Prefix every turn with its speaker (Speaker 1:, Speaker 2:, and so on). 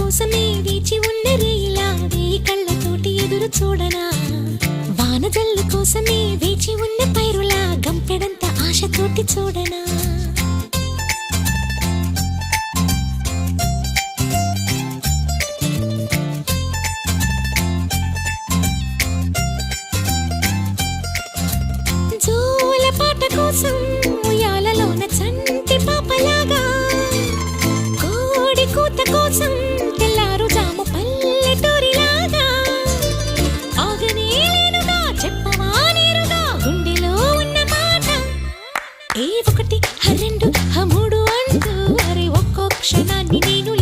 Speaker 1: కోసమే వేచి ఉన్న రేయిలా వేయి కళ్ళతోటి ఎదురు చూడనా వానజల్లు కోసమే వేచి ఉన్న పైరులా గంపెడంత ఆశతోటి చూడనా జోల పాట కోసం ఉయ్యాలలోన చంటి పాపలాగా కోడి కూత కోసం తెల్లారు జాము పల్లెటూరిలాగా ఆగనే లేనుగా చెప్పవా నేరుగా గుండెలో ఉన్న మాట ఏ ఒకటి రెండు మూడు అంటూ అరే ఒక్కో క్షణాన్ని నేను